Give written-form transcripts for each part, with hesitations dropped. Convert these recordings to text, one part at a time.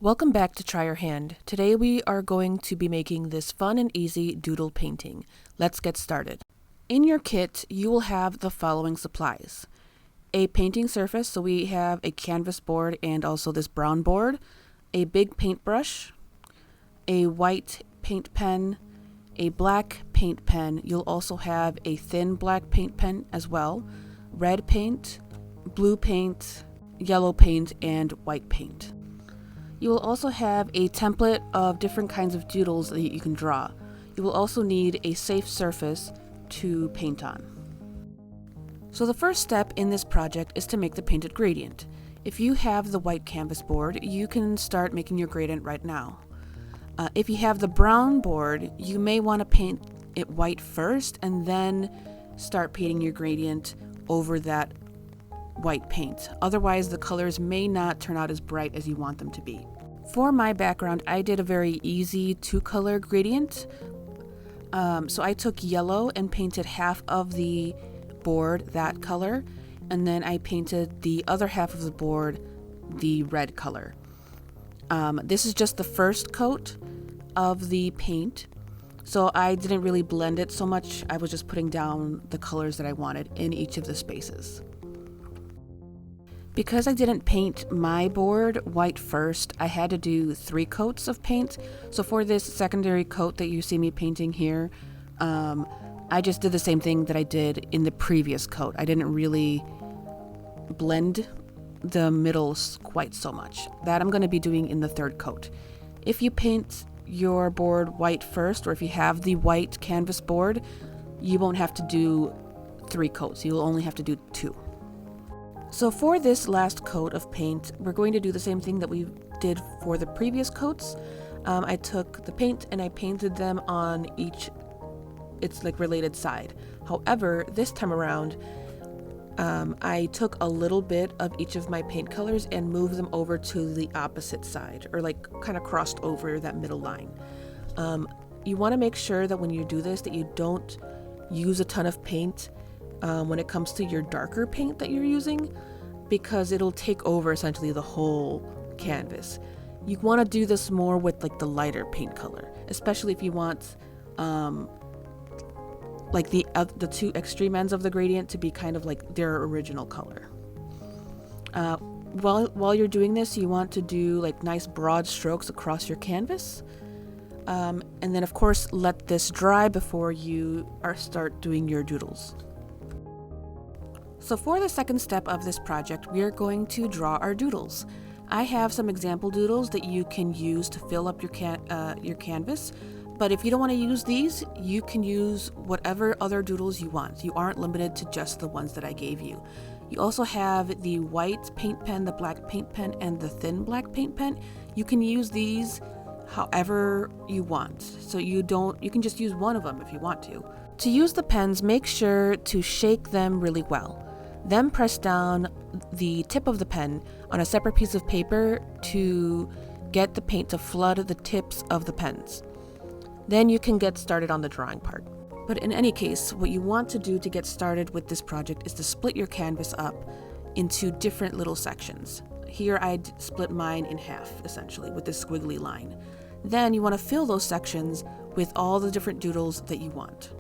Welcome back to Try Your Hand. Today we are going to be making this fun and easy doodle painting. Let's get started. In your kit, you will have the following supplies. A painting surface, so we have a canvas board and also this brown board, a big paintbrush, a white paint pen, a black paint pen. You'll also have a thin black paint pen as well, red paint, blue paint, yellow paint, and white paint. You will also have a template of different kinds of doodles that you can draw. You will also need a safe surface to paint on. So the first step in this project is to make the painted gradient. If you have the white canvas board, you can start making your gradient right now. If you have the brown board, you may want to paint it white first and then start painting your gradient over that white paint. Otherwise, the colors may not turn out as bright as you want them to be. For my background, I did a very easy two-color gradient. So I took yellow and painted half of the board that color, and then I painted the other half of the board the red color. This is just the first coat of the paint, so I didn't really blend it so much. I was just putting down the colors that I wanted in each of the spaces. Because I didn't paint my board white first, I had to do 3 coats of paint. So for this secondary coat that you see me painting here, I just did the same thing that I did in the previous coat. I didn't really blend the middles quite so much. That I'm going to be doing in the 3rd coat. If you paint your board white first, or if you have the white canvas board, you won't have to do 3 coats. You'll only have to do 2. So for this last coat of paint, we're going to do the same thing that we did for the previous coats. I took the paint and I painted them on each its related side. However, this time around, I took a little bit of each of my paint colors and moved them over to the opposite side, or kind of crossed over that middle line. You want to make sure that when you do this that you don't use a ton of paint when it comes to your darker paint that you're using, because it'll take over essentially the whole canvas. You want to do this more with the lighter paint color, especially if you want the 2 extreme ends of the gradient to be kind of like their original color. While you're doing this, you want to do nice broad strokes across your canvas, and then of course let this dry before you start doing your doodles. So for the second step of this project, we are going to draw our doodles. I have some example doodles that you can use to fill up your canvas, but if you don't want to use these, you can use whatever other doodles you want. You aren't limited to just the ones that I gave you. You also have the white paint pen, the black paint pen, and the thin black paint pen. You can use these however you want. So you can just use one of them if you want to. To use the pens, make sure to shake them really well. Then press down the tip of the pen on a separate piece of paper to get the paint to flood the tips of the pens. Then you can get started on the drawing part. But in any case, what you want to do to get started with this project is to split your canvas up into different little sections. Here I'd split mine in half, essentially, with this squiggly line. Then you want to fill those sections with all the different doodles that you want.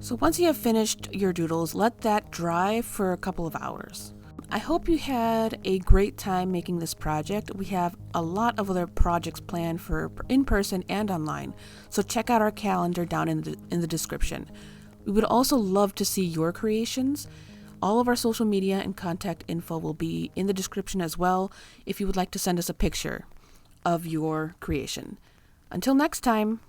So once you have finished your doodles, let that dry for a couple of hours. I hope you had a great time making this project. We have a lot of other projects planned for in person and online, so check out our calendar down in the description. We would also love to see your creations. All of our social media and contact info will be in the description as well if you would like to send us a picture of your creation. Until next time.